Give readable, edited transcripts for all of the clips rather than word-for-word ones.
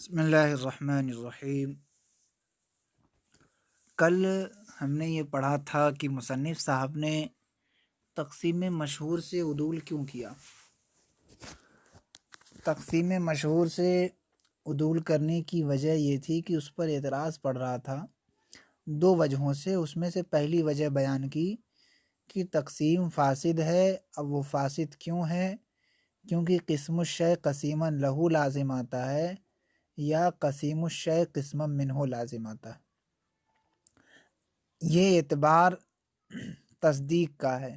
بسم اللہ الرحمن الرحیم۔ کل ہم نے یہ پڑھا تھا کہ مصنف صاحب نے تقسیم مشہور سے عدول کیوں کیا۔ تقسیم مشہور سے عدول کرنے کی وجہ یہ تھی کہ اس پر اعتراض پڑ رہا تھا دو وجہوں سے۔ اس میں سے پہلی وجہ بیان کی کہ تقسیم فاسد ہے۔ اب وہ فاسد کیوں ہے؟ کیونکہ قسم الشیء قسیما لہو لازم آتا ہے یا قسیم الشیء قسما منہ لازم آتا ہے۔ یہ اعتبار تصدیق کا ہے۔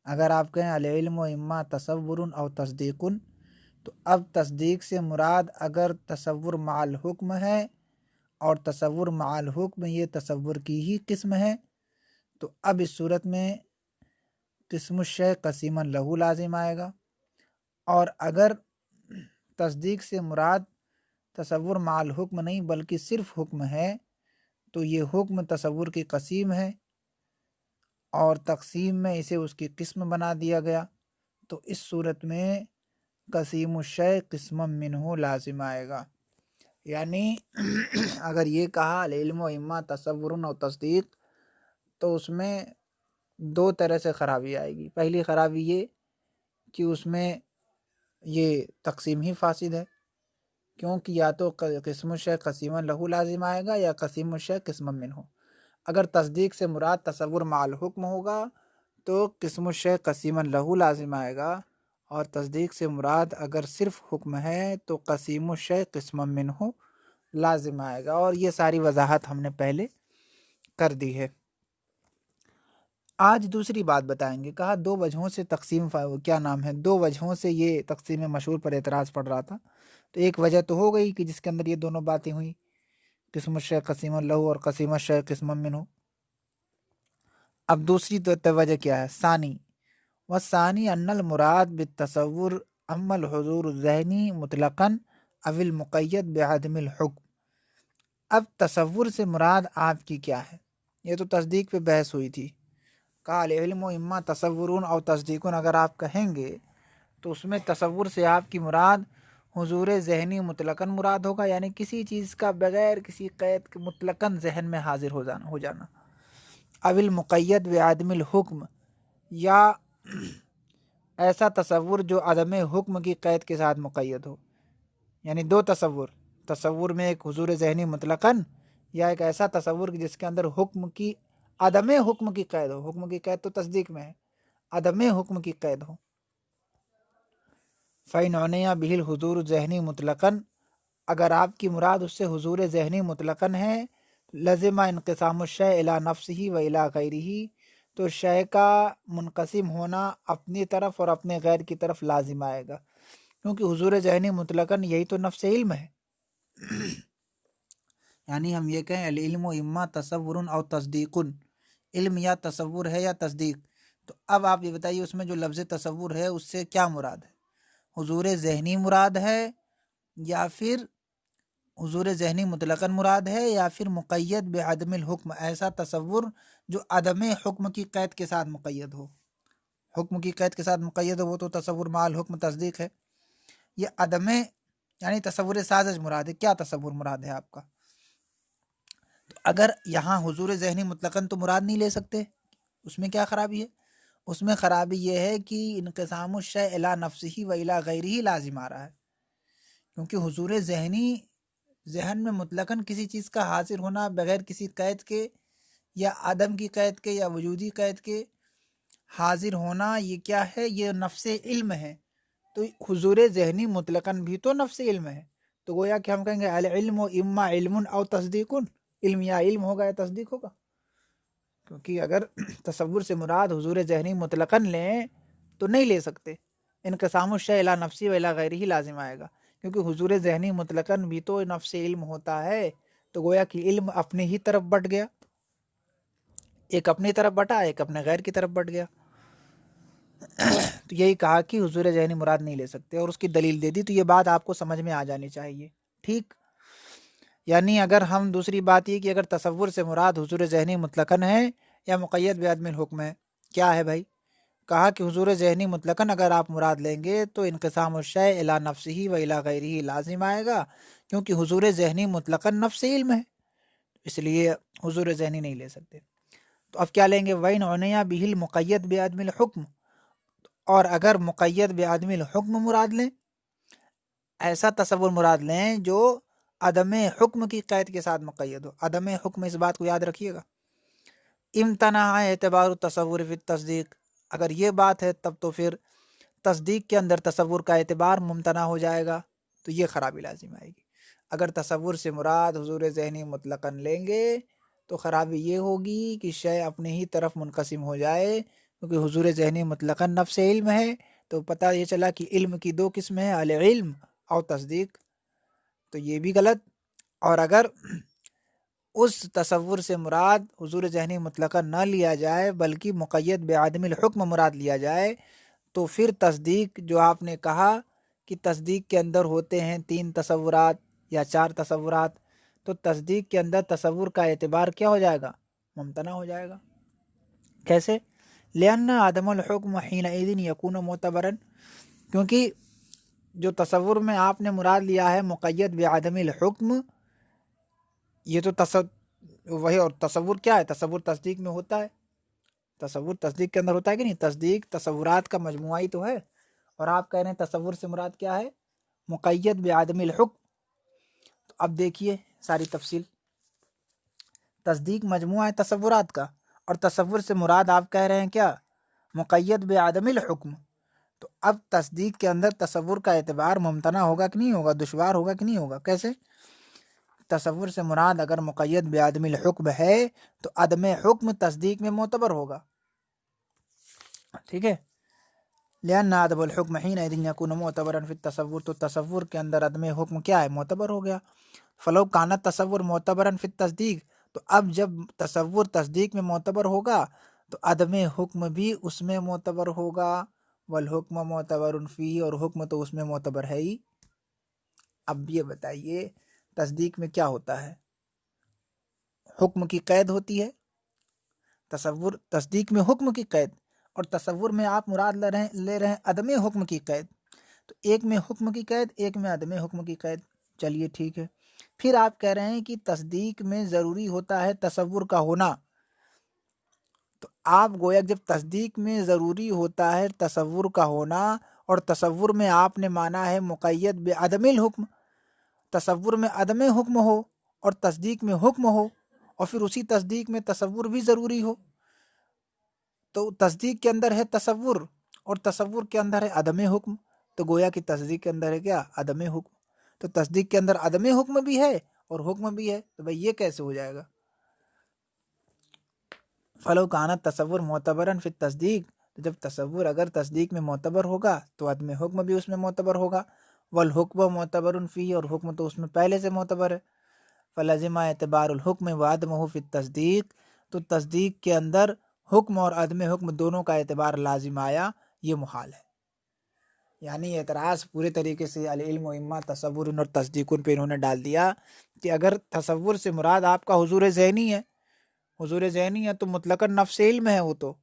اگر آپ کہیں العلم و اما تصور او تصدیق، تو اب تصدیق سے مراد اگر تصور مع الحکم ہے اور تصور مع الحکم یہ تصور کی ہی قسم ہے، تو اب اس صورت میں قسم الشیء قسیما لہو لازم آئے گا۔ اور اگر تصدیق سے مراد تصور مع الحکم نہیں بلکہ صرف حکم ہے، تو یہ حکم تصور کی قسیم ہے اور تقسیم میں اسے اس کی قسم بنا دیا گیا، تو اس صورت میں قسیم الشیء قسما منہ لازم آئے گا۔ یعنی اگر یہ کہا العلم و اما تصور و تصدیق، تو اس میں دو طرح سے خرابی آئے گی۔ پہلی خرابی یہ کہ اس میں یہ تقسیم ہی فاسد ہے، کیونکہ یا تو قسم الشیء قسیما لہو لازم آئے گا یا قسیم الشیء قسما منہ۔ اگر تصدیق سے مراد تصور مع الحکم ہوگا تو قسم الشیء قسیما لہو لازم آئے گا، اور تصدیق سے مراد اگر صرف حکم ہے تو قسیم الشیء قسما منہ لازم آئے گا۔ اور یہ ساری وضاحت ہم نے پہلے کر دی ہے۔ آج دوسری بات بتائیں گے۔ کہا دو وجہوں سے تقسیم دو وجہوں سے یہ تقسیم مشہور پر اعتراض پڑ رہا تھا۔ تو ایک وجہ تو ہو گئی کہ جس کے اندر یہ دونوں باتیں ہوئیں، قسم الشیء قسیما لہو اور قسیم الشیء قسما منہ۔ اب دوسری وجہ کیا ہے؟ ثانی والثانی ان المراد بالتصور اما الحضور الذہنی مطلقا او المقید بعدم الحکم۔ اب تصور سے مراد آپ کی کیا ہے؟ یہ تو تصدیق پہ بحث ہوئی تھی۔ کہا العلم و اما تصورون او تصدیقون، اگر آپ کہیں گے تو اس میں تصور سے آپ کی مراد حضور ذہنی مطلقاً مراد ہوگا، یعنی کسی چیز کا بغیر کسی قید کے مطلقاً ذہن میں حاضر ہو جانا۔ او المقید بعدم الحکم، یا ایسا تصور جو عدم حکم کی قید کے ساتھ مقید ہو۔ یعنی دو تصور میں ایک حضور ذہنی مطلقاً، یا ایک ایسا تصور جس کے اندر حکم کی عدم حکم کی قید ہو۔ حکم کی قید تو تصدیق میں ہے، عدم حکم کی قید ہو۔ فَإِنْ عُنِيَ بِهِ الْحُضُورُ الذَّهْنِي مُطْلَقًا، اگر آپ کی مراد اس سے حضور ذہنی مطلقاً ہے، لزم انقسام الشیء الی نفسہ و الی غیرہ، تو شے کا منقسم ہونا اپنی طرف اور اپنے غیر کی طرف لازم آئے گا، کیونکہ حضور ذہنی مطلقاً یہی تو نفس علم ہے۔ یعنی ہم یہ کہیں العلم اما تصور او تصدیق، علم یا تصور ہے یا تصدیق، تو اب آپ یہ بتائیے اس میں جو لفظ تصور ہے اس سے کیا مراد ہے؟ حضور ذہنی مراد ہے، یا پھر حضور ذہنی مطلقاً مراد ہے، یا پھر مقید بعدم الحکم، ایسا تصور جو عدم حکم کی قید کے ساتھ مقید ہو۔ حکم کی قید کے ساتھ مقید ہو وہ تو تصور مع الحکم تصدیق ہے۔ یہ عدم یعنی تصور سازج مراد ہے۔ کیا تصور مراد ہے آپ کا؟ تو اگر یہاں حضور ذہنی مطلقاً تو مراد نہیں لے سکتے، اس میں کیا خرابی ہے؟ اس میں خرابی یہ ہے کہ انقسام الشیء الی نفسہ و الی غیرہ لازم آ رہا ہے، کیونکہ حضور ذہنی ذہن میں مطلقاً کسی چیز کا حاضر ہونا بغیر کسی قید کے، یا عدم کی قید کے یا وجودی قید کے حاضر ہونا، یہ کیا ہے؟ یہ نفس علم ہے۔ تو حضور ذہنی مطلقاً بھی تو نفس علم ہے، تو گویا کہ ہم کہیں گے العلم اما علم او تصدیق، علم یا علم ہوگا یا تصدیق ہوگا، کیونکہ اگر تصور سے مراد حضور ذہنی مطلقاً لیں تو نہیں لے سکتے، انقسام الشیء الی نفسی و الی غیرہ لازم آئے گا، کیونکہ حضور ذہنی مطلقاً بھی تو نفس علم ہوتا ہے، تو گویا کہ علم اپنی ہی طرف بٹ گیا، ایک اپنی طرف بٹا ایک اپنے غیر کی طرف بٹ گیا۔ تو یہی کہا کہ حضور ذہنی مراد نہیں لے سکتے، اور اس کی دلیل دے دی، تو یہ بات آپ کو سمجھ میں آ جانی چاہیے، ٹھیک؟ یعنی اگر ہم دوسری بات یہ کہ اگر تصور سے مراد حضور ذہنی مطلقاً ہے یا مقید بعدم الحکم ہے، کیا ہے بھائی؟ کہا کہ حضور ذہنی مطلقاً اگر آپ مراد لیں گے تو انقسام الشیء الی نفسہ و الی غیرہ لازم آئے گا، کیونکہ حضور ذہنی مطلقاً نفس علم ہے، اس لیے حضور ذہنی نہیں لے سکتے۔ تو اب کیا لیں گے؟ وَإِنْ عُنِيَ بِهِ الْمُقَيَّدُ بِعَدْمِ الْحُكْمِ، اور اگر مقید بعدم الحکم مراد لیں، ایسا تصور مراد لیں جو عدم حکم کی قید کے ساتھ مقید ہو۔ عدم حکم، اس بات کو یاد رکھیے گا۔ امتناع اعتبار التصور فی التصدیق، اگر یہ بات ہے تب تو پھر تصدیق کے اندر تصور کا اعتبار ممتنع ہو جائے گا، تو یہ خرابی لازم آئے گی۔ اگر تصور سے مراد حضور ذہنی مطلقاً لیں گے تو خرابی یہ ہوگی کہ شے اپنے ہی طرف منقسم ہو جائے، کیونکہ حضور ذہنی مطلقاً نفس علم ہے، تو پتہ یہ چلا کہ علم کی دو قسمیں ہیں، العلم اور تصدیق، تو یہ بھی غلط۔ اور اگر اس تصور سے مراد حضور ذہنی مطلقاً نہ لیا جائے بلکہ مقید بعدم الحکم مراد لیا جائے، تو پھر تصدیق جو آپ نے کہا کہ تصدیق کے اندر ہوتے ہیں 3 تصورات یا 4 تصورات، تو تصدیق کے اندر تصور کا اعتبار کیا ہو جائے گا؟ ممتنع ہو جائے گا۔ کیسے؟ لِأَنَّ عَدَمَ الْحُكْمَ حِينَئِذٍ يَكُونُ مُعْتَبَرًا، کیونکہ جو تصور میں آپ نے مراد لیا ہے مقید بعدم الحکم، یہ تو وہی، اور تصور کیا ہے؟ تصور تصدیق میں ہوتا ہے، تصور تصدیق کے اندر ہوتا ہے کہ نہیں؟ تصدیق تصورات کا مجموعہ ہی تو ہے، اور آپ کہہ رہے ہیں تصور سے مراد کیا ہے؟ مقید بعدم الحکم۔ تو اب دیکھیے ساری تفصیل، تصدیق مجموعہ ہے تصورات کا، اور تصور سے مراد آپ کہہ رہے ہیں کیا؟ مقید بعدم الحکم۔ تو اب تصدیق کے اندر تصور کا اعتبار ممتنع ہوگا کہ نہیں ہوگا؟ دشوار ہوگا کہ نہیں ہوگا؟ کیسے؟ تصور سے مراد اگر مقید بعدم الحکم ہے تو عدم حکم تصدیق میں معتبر ہوگا، ٹھیک ہے؟ لأن عدم الحکم حینئذ یکون معتبرا فی التصور، تو تصور کے اندر عدم حکم کیا ہے؟ معتبر ہو گیا۔ فلو کان تصور معتبرا فی التصدیق، تو اب جب تصور تصدیق میں معتبر ہوگا تو عدم حکم بھی اس میں معتبر ہوگا، والحکم معتبر فی، اور حکم تو اس میں معتبر ہے ہی۔ اب یہ بتائیے تصدیق میں کیا ہوتا ہے؟ حکم کی قید ہوتی ہے، تصور تصدیق میں حکم کی قید، اور تصور میں آپ مراد لے رہے ہیں عدم حکم کی قید، تو ایک میں حکم کی قید، ایک میں عدم حکم کی قید۔ چلیے ٹھیک ہے، پھر آپ کہہ رہے ہیں کہ تصدیق میں ضروری ہوتا ہے تصور کا ہونا، تو آپ گویا جب تصدیق میں ضروری ہوتا ہے تصور کا ہونا، اور تصور میں آپ نے مانا ہے مقید بعدم الحکم، تصور میں عدم حکم ہو اور تصدیق میں حکم ہو، اور پھر اسی تصدیق میں تصور بھی ضروری ہو، تو تصدیق کے اندر ہے تصور اور تصور کے اندر ہے عدم حکم، تو گویا کہ تصدیق کے اندر ہے کیا؟ عدم حکم۔ تو تصدیق کے اندر عدم حکم بھی ہے اور حکم بھی ہے، تو بھائی یہ کیسے ہو جائے گا؟ فلو کانت تصور معتبرا فی التصدیق، تو جب تصور اگر تصدیق میں معتبر ہوگا تو عدم حکم بھی اس میں معتبر ہوگا، والحکم معتبر فی، اور حکم تو اس میں پہلے سے معتبر ہے۔ فلزم اعتبار الحکم وعدمہ فی التصدیق، تو تصدیق کے اندر حکم اور عدم حکم دونوں کا اعتبار لازم آیا، یہ محال ہے۔ یعنی اعتراض پورے طریقے سے العلم اما تصور اور تصدیق پہ انہوں نے ڈال دیا کہ اگر تصور سے مراد آپ کا حضور ذہنی ہے، حضور ذہنی ہے تو مطلقاً نفس علم ہے وہ، تو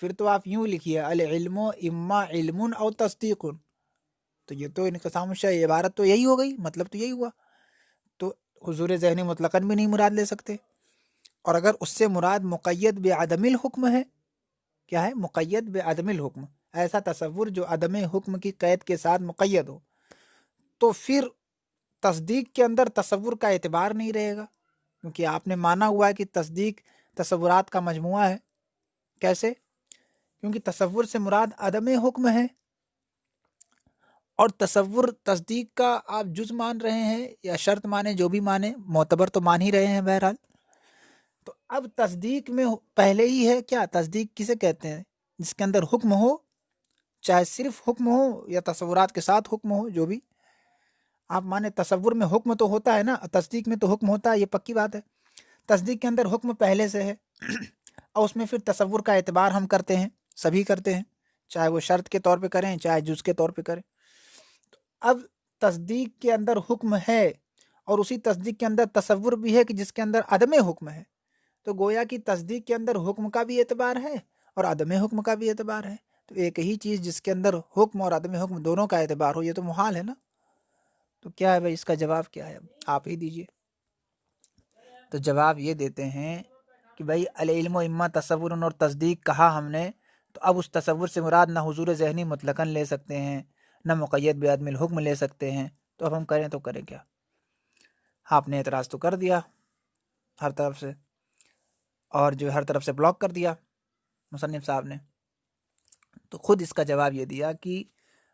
پھر تو آپ یوں لکھیے العلم اما علم او تصدیق، تو یہ تو انقسام الشیء، عبارت تو یہی ہو گئی، مطلب تو یہی ہوا، تو حضور ذہنی مطلقاً بھی نہیں مراد لے سکتے۔ اور اگر اس سے مراد مقید بعدم الحکم ہے، کیا ہے؟ مقید بعدم الحکم، ایسا تصور جو عدم حکم کی قید کے ساتھ مقید ہو، تو پھر تصدیق کے اندر تصور کا اعتبار نہیں رہے گا، کیونکہ آپ نے مانا ہوا ہے کہ تصدیق تصورات کا مجموعہ ہے۔ کیسے؟ کیونکہ تصور سے مراد عدم حکم ہے، اور تصور تصدیق کا آپ جز مان رہے ہیں یا شرط مانے، جو بھی مانے، معتبر تو مان ہی رہے ہیں بہرحال۔ تو اب تصدیق میں پہلے ہی ہے کیا؟ تصدیق کسے کہتے ہیں؟ جس کے اندر حکم ہو، چاہے صرف حکم ہو یا تصورات کے ساتھ حکم ہو، جو بھی آپ مانے۔ تصور میں حکم تو ہوتا ہے نا، تصدیق میں تو حکم ہوتا ہے، یہ پکی بات ہے۔ تصدیق کے اندر حکم پہلے سے ہے اور اس میں پھر تصور کا اعتبار ہم کرتے ہیں، سبھی کرتے ہیں، چاہے وہ شرط کے طور پہ کریں چاہے جز کے طور پہ کریں۔ اب تصدیق کے اندر حکم ہے اور اسی تصدیق کے اندر تصور بھی ہے کہ جس کے اندر عدم حکم ہے، تو گویا کہ تصدیق کے اندر حکم کا بھی اعتبار ہے اور عدم حکم کا بھی اعتبار ہے، تو ایک ہی چیز جس کے اندر حکم اور عدم حکم دونوں کا اعتبار ہو، یہ تو محال ہے نا۔ تو کیا ہے بھائی اس کا جواب کیا ہے؟ آپ ہی دیجئے۔ تو جواب یہ دیتے ہیں کہ بھائی العلم و اما تصور اور تصدیق کہا ہم نے، تو اب اس تصور سے مراد نہ حضور ذہنی مطلقاً لے سکتے ہیں، نہ مقید بعدم الحکم لے سکتے ہیں، تو اب ہم کریں تو کریں کیا؟ آپ نے اعتراض تو کر دیا ہر طرف سے، اور جو ہر طرف سے بلاک کر دیا مصنف صاحب نے، تو خود اس کا جواب یہ دیا کہ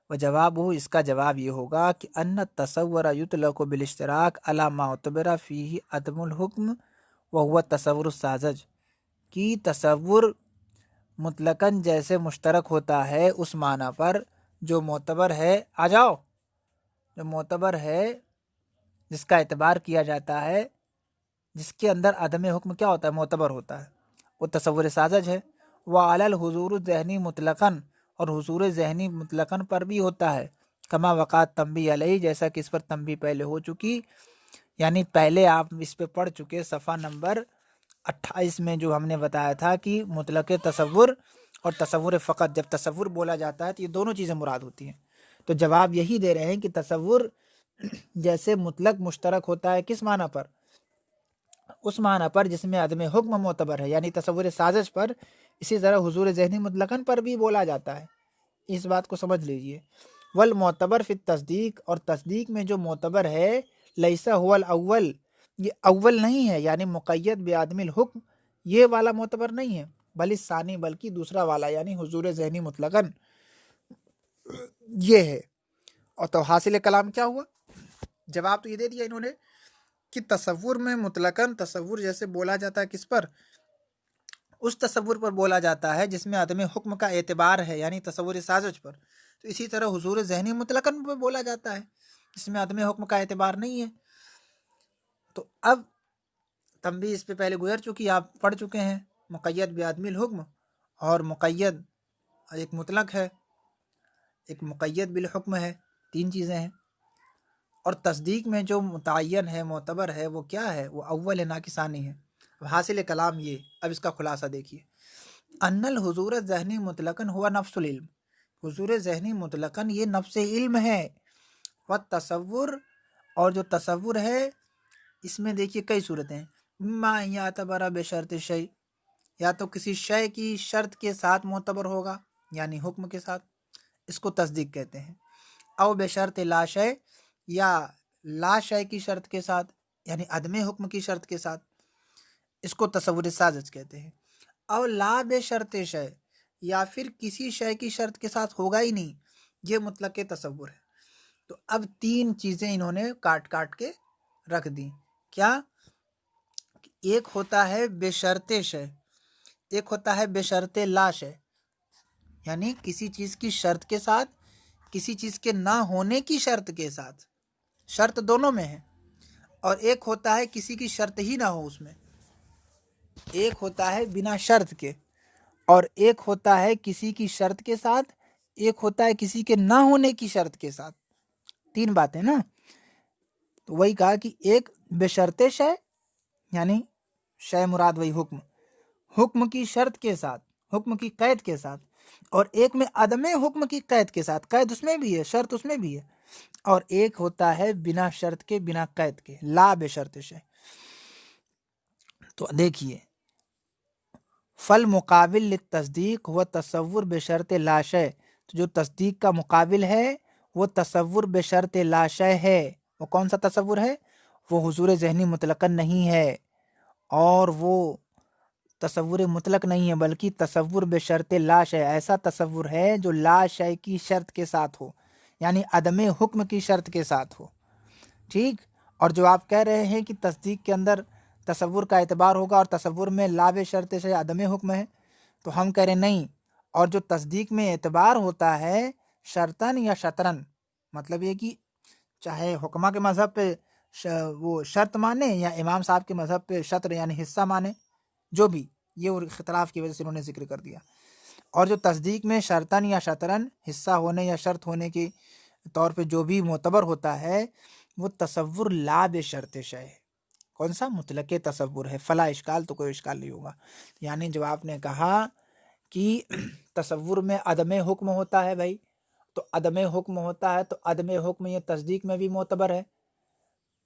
اس کا جواب یہ ہوگا کہ ان تصور یطلق بالاشتراک علی ما اعتبر فیہ عدم الحکم وہو تصور الساذج، کی تصور مطلقاً جیسے مشترک ہوتا ہے اس معنی پر جو معتبر ہے، جو معتبر ہے، جس کا اعتبار کیا جاتا ہے، جس کے اندر عدم حکم کیا ہوتا ہے؟ معتبر ہوتا ہے، وہ تصور ساذج ہے۔ وعلی الحضور الذہنی مطلقاً، اور حضور ذہنی مطلقاً پر بھی ہوتا ہے، کما وقعت تنبیہ علیہ، جیسا کہ اس پر تنبیہ پہلے ہو چکی، یعنی پہلے آپ اس پہ پڑھ چکے صفحہ نمبر 28 میں جو ہم نے بتایا تھا کہ مطلق تصور اور تصور فقط، جب تصور بولا جاتا ہے تو یہ دونوں چیزیں مراد ہوتی ہیں۔ تو جواب یہی دے رہے ہیں کہ تصور جیسے مطلق مشترک ہوتا ہے کس معنی پر؟ اس معنی پر جس میں عدم حکم معتبر ہے، یعنی تصور سازش پر، اسی طرح حضور ذہنی مطلقاً پر بھی بولا جاتا ہے، اس بات کو سمجھ لیجئے۔ والمعتبر فی التصدیق، اور تصدیق میں جو معتبر ہے، لیسا هو الاول، یہ اول نہیں ہے، یعنی مقید بعدم الحکم، یہ والا معتبر نہیں ہے، بل ثانی، بلکہ دوسرا والا، یعنی حضور ذہنی مطلقاً یہ ہے۔ اور تو حاصل کلام کیا ہوا؟ جواب تو یہ دے دیا انہوں نے کہ تصور میں مطلقاً تصور جیسے بولا جاتا ہے کس پر؟ اس تصور پر بولا جاتا ہے جس میں عدم حکم کا اعتبار ہے، یعنی تصور سازج پر۔ تو اسی طرح حضور ذہنی مطلقاً پر بولا جاتا ہے جس میں عدم حکم کا اعتبار نہیں ہے۔ تو اب تنبیہ اس پہ پہلے گزر چکی، آپ پڑھ چکے ہیں، مقید بعدم الحکم، اور مقید ایک مطلق ہے، ایک مقید بالحکم ہے، تین چیزیں ہیں۔ اور تصدیق میں جو متعین ہے، معتبر ہے، وہ کیا ہے؟ وہ اول ہے، نہ کہ ثانی ہے۔ اب حاصل کلام یہ، اب اس کا خلاصہ دیکھیے۔ ان الحضور ذہنی مطلقاً ہوا نفس العلم، حضور ذہنی مطلقاً یہ نفس علم ہے۔ والتصور، اور جو تصور ہے اس میں دیکھیے کئی صورتیں ہیں، ما یعتبر بشرط شیء، یا تو کسی شے کی شرط کے ساتھ معتبر ہوگا، یعنی حکم کے ساتھ، اس کو تصدیق کہتے ہیں۔ او بشرط لا شیء، یا لا شے کی شرط کے ساتھ، یعنی عدم حکم کی شرط کے ساتھ، اس کو تصور سازج کہتے ہیں۔ او لا بے شرط شے، یا پھر کسی شے کی شرط کے ساتھ ہوگا ہی نہیں، یہ مطلق تصور ہے۔ تو اب تین چیزیں انہوں نے کاٹ کاٹ کے رکھ دی، کیا؟ ایک ہوتا ہے بے شرط شے، ایک ہوتا ہے بے شرط لا شے، یعنی کسی چیز کی شرط کے ساتھ، کسی چیز کے نہ ہونے کی شرط کے ساتھ، شرط دونوں میں ہے۔ اور ایک ہوتا ہے کسی کی شرط ہی نہ ہو اس میں، ایک ہوتا ہے بنا شرط کے، اور ایک ہوتا ہے کسی کی شرط کے ساتھ، ایک ہوتا ہے کسی کے نہ ہونے کی شرط کے ساتھ، تین باتیں نا۔ تو وہی کہا کہ ایک بے شرط شے، یعنی شے مراد وہی حکم، حکم کی شرط کے ساتھ، حکم کی قید کے ساتھ، اور ایک میں عدم حکم کی قید کے ساتھ، قید اس میں بھی ہے، شرط اس میں بھی ہے، اور ایک ہوتا ہے بنا شرط کے، بنا قید کے، لا بے شرط شے۔ تو دیکھیے، فل مقابل للتصدیق و تصور بشرط لا شے، تو جو تصدیق کا مقابل ہے وہ تصور بشرط لا شے ہے۔ وہ کون سا تصور ہے؟ وہ حضور ذہنی مطلقاً نہیں ہے، اور وہ تصور مطلق نہیں ہے، بلکہ تصور بشرط لا شے، ایسا تصور ہے جو لا شے کی شرط کے ساتھ ہو، یعنی عدم حکم کی شرط کے ساتھ ہو، ٹھیک۔ اور جو آپ کہہ رہے ہیں کہ تصدیق کے اندر تصور کا اعتبار ہوگا اور تصور میں لا بے شرط سے عدم حکم ہے، تو ہم کہہ رہے نہیں، اور جو تصدیق میں اعتبار ہوتا ہے شرطن یا شطرن، مطلب یہ کہ چاہے حکمہ کے مذہب پہ وہ شرط مانے، یا امام صاحب کے مذہب پہ شطر یعنی حصہ مانے، جو بھی، یہ اختلاف کی وجہ سے انہوں نے ذکر کر دیا۔ اور جو تصدیق میں شرطن یا شطرن، حصہ ہونے یا شرط ہونے کے طور پہ جو بھی معتبر ہوتا ہے، وہ تصور لا بے شرط شے ہے۔ کون سا؟ مطلق تصور ہے، فلا اشکال، تو کوئی اشکال نہیں ہوگا۔ یعنی جب آپ نے کہا کہ تصور میں عدم حکم ہوتا ہے بھائی، تو عدم حکم ہوتا ہے، تو عدم حکم یہ تصدیق میں بھی معتبر ہے،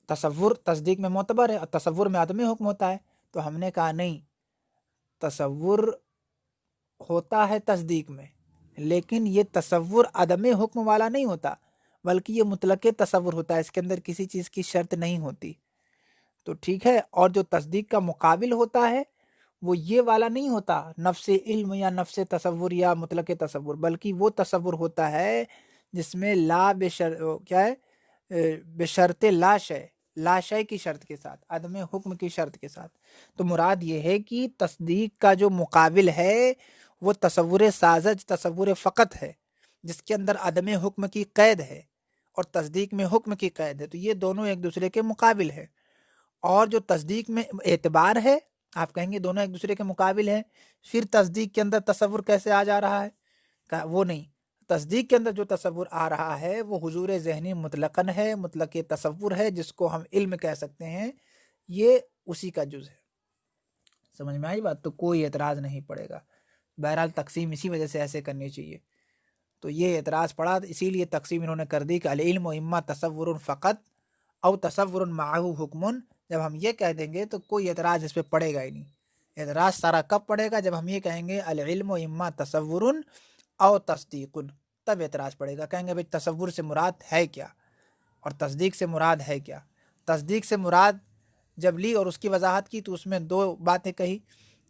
تصور تصدیق میں معتبر ہے اور تصور میں عدم حکم ہوتا ہے۔ تو ہم نے کہا نہیں، تصور ہوتا ہے تصدیق میں، لیکن یہ تصور عدم حکم والا نہیں ہوتا، بلکہ یہ مطلق تصور ہوتا ہے، اس کے اندر کسی چیز کی شرط نہیں ہوتی۔ تو ٹھیک ہے، اور جو تصدیق کا مقابل ہوتا ہے وہ یہ والا نہیں ہوتا، نفس علم یا نفس تصور یا مطلق تصور، بلکہ وہ تصور ہوتا ہے جس میں لا کیا ہے، بشرط لا شے، لا شے کی شرط کے ساتھ، عدم حکم کی شرط کے ساتھ۔ تو مراد یہ ہے کہ تصدیق کا جو مقابل ہے وہ تصور ساذج، تصور فقط ہے، جس کے اندر عدم حکم کی قید ہے اور تصدیق میں حکم کی قید ہے۔ تو یہ دونوں ایک دوسرے کے مقابل ہے۔ اور جو تصدیق میں اعتبار ہے، آپ کہیں گے دونوں ایک دوسرے کے مقابل ہیں، پھر تصدیق کے اندر تصور کیسے آ جا رہا ہے؟ وہ نہیں، تصدیق کے اندر جو تصور آ رہا ہے وہ حضور ذہنی مطلقاً ہے، مطلق تصور ہے، جس کو ہم علم کہہ سکتے ہیں، یہ اسی کا جز ہے۔ سمجھ میں آئی بات؟ تو کوئی اعتراض نہیں پڑے گا۔ بہرحال تقسیم اسی وجہ سے ایسے کرنی چاہیے۔ تو یہ اعتراض پڑا، اسی لیے تقسیم انہوں نے کر دی کہ العلم اما تصور فقط او تصور معه حکم۔ جب ہم یہ کہہ دیں گے تو کوئی اعتراض اس پہ پڑے گا ہی نہیں۔ اعتراض سارا کب پڑے گا؟ جب ہم یہ کہیں گے العلم اما تصور او تصدیق، تب اعتراض پڑے گا۔ کہیں گے بھائی تصور سے مراد ہے کیا اور تصدیق سے مراد ہے کیا؟ تصدیق سے مراد جب لی اور اس کی وضاحت کی تو اس میں دو باتیں کہی،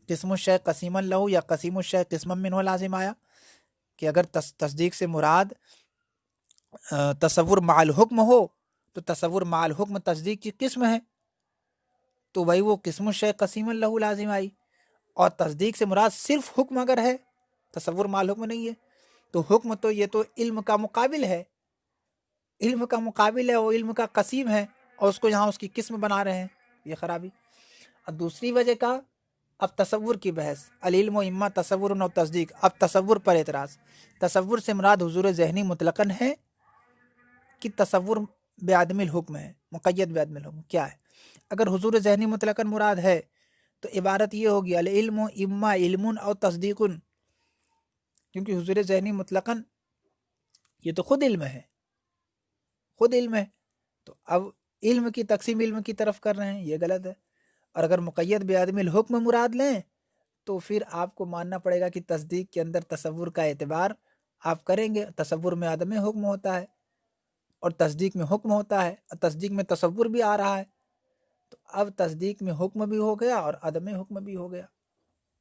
قسم الشیء قسیما لہو یا قسیم الشیء قسما منہ لازم آیا، کہ اگر تصدیق سے مراد تصور مع الحکم ہو تو تصور مع الحکم تصدیق کی قسم ہے، تو بھائی وہ قسم الشیء قسیما لہو لازم آئی۔ اور تصدیق سے مراد صرف حکم اگر ہے، تصور مع الحکم نہیں ہے، تو حکم تو یہ تو علم کا مقابل ہے، علم کا مقابل ہے، وہ علم کا قسیم ہے، اور اس کو یہاں اس کی قسم بنا رہے ہیں، یہ خرابی۔ اب دوسری وجہ کا، اب تصور کی بحث، العلم و اما تصور و تصدیق، اب تصور پر اعتراض۔ تصور سے مراد حضور ذہنی مطلقاً ہے کہ تصور بعدم الحکم ہے، مقید بعدم الحکم؟ کیا ہے؟ اگر حضور ذہنی مطلقاً مراد ہے تو عبارت یہ ہوگی العلم اما علم او تصدیق، کیونکہ حضور ذہنی مطلقاً یہ تو خود علم ہے، خود علم ہے، تو اب علم کی تقسیم علم کی طرف کر رہے ہیں، یہ غلط ہے۔ اور اگر مقید بعدم الحکم مراد لیں تو پھر آپ کو ماننا پڑے گا کہ تصدیق کے اندر تصور کا اعتبار آپ کریں گے، تصور میں عدم حکم ہوتا ہے اور تصدیق میں حکم ہوتا ہے، اور تصدیق میں تصور بھی آ رہا ہے، تو اب تصدیق میں حکم بھی ہو گیا اور عدم حکم بھی ہو گیا۔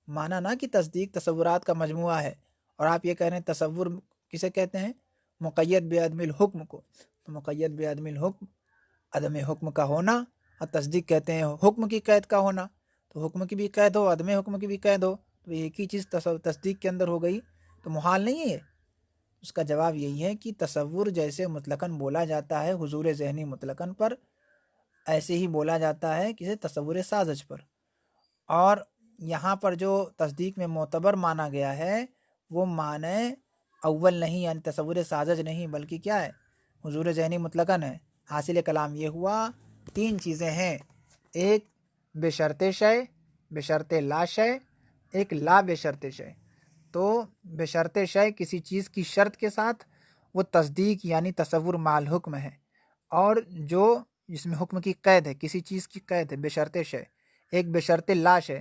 مانا نہ کہ تصدیق تصورات کا مجموعہ ہے، اور آپ یہ کہہ رہے ہیں تصور کسے کہتے ہیں؟ مقید بعدم الحکم کو۔ تو مقید بعدم الحکم عدم حکم کا ہونا، اور تصدیق کہتے ہیں حکم کی قید کا ہونا، تو حکم کی بھی قید ہو، عدم حکم کی بھی قید ہو، تو ایک ہی چیز تصدیق کے اندر ہو گئی، تو محال نہیں ہے یہ۔ اس کا جواب یہی ہے کہ تصور جیسے مطلقاً بولا جاتا ہے حضور ذہنی مطلقاً پر، ایسے ہی بولا جاتا ہے کسی تصور ساذج پر۔ اور یہاں پر جو تصدیق میں معتبر مانا گیا ہے وہ معنی اول نہیں، یعنی تصور ساذج نہیں، بلکہ کیا ہے؟ حضور ذہنی مطلقاً ہے۔ حاصل کلام یہ ہوا تین چیزیں ہیں، ایک بشرط شے، بشرط لا شے، ایک لا بشرط شے۔ تو بشرط شے کسی چیز کی شرط کے ساتھ، وہ تصدیق یعنی تصور مع الحکم ہے، اور جو جس میں حکم کی قید ہے، کسی چیز کی قید ہے، بشرط شے۔ ایک بشرط لا شے،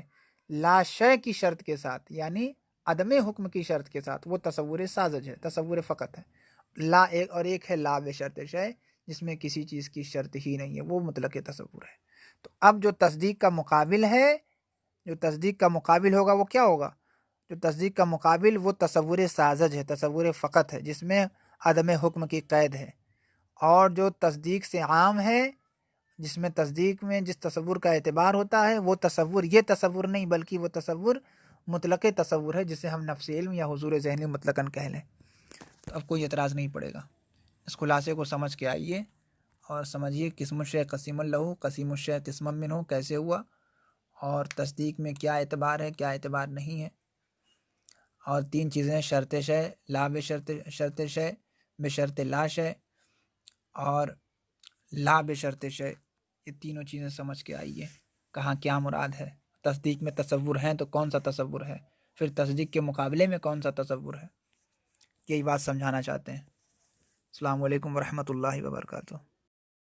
لا شے کی شرط کے ساتھ، یعنی عدم حکم کی شرط کے ساتھ، وہ تصور ساذج ہے، تصور فقط ہے۔ لا ایک، اور ایک ہے لا بشرط شے، جس میں کسی چیز کی شرط ہی نہیں ہے، وہ مطلق تصور ہے۔ تو اب جو تصدیق کا مقابل ہے، جو تصدیق کا مقابل ہوگا وہ کیا ہوگا؟ جو تصدیق کا مقابل وہ تصور ساذج ہے، تصور فقط ہے، جس میں عدم حکم کی قید ہے۔ اور جو تصدیق سے عام ہے، جس میں تصدیق میں جس تصور کا اعتبار ہوتا ہے، وہ تصور یہ تصور نہیں، بلکہ وہ تصور مطلق تصور ہے، جسے ہم نفس علم یا حضور ذہنی مطلقاً کہہ لیں۔ تو اب کوئی اعتراض نہیں پڑے گا۔ اس خلاصے کو سمجھ کے آئیے اور سمجھیے قسم الشیء قسیما لہو، قسیم الشیء قسما منہ کیسے ہوا، اور تصدیق میں کیا اعتبار ہے، کیا اعتبار نہیں ہے۔ اور تین چیزیں، شرط شے، لا بشرط شرط شے، بشرط لا شے، اور لا بشرط شے، یہ تینوں چیزیں سمجھ کے آئیے کہاں کیا مراد ہے۔ تصدیق میں تصور ہیں تو کون سا تصور ہے، پھر تصدیق کے مقابلے میں کون سا تصور ہے، یہی بات سمجھانا چاہتے ہیں۔ السلام علیکم ورحمۃ اللہ وبرکاتہ.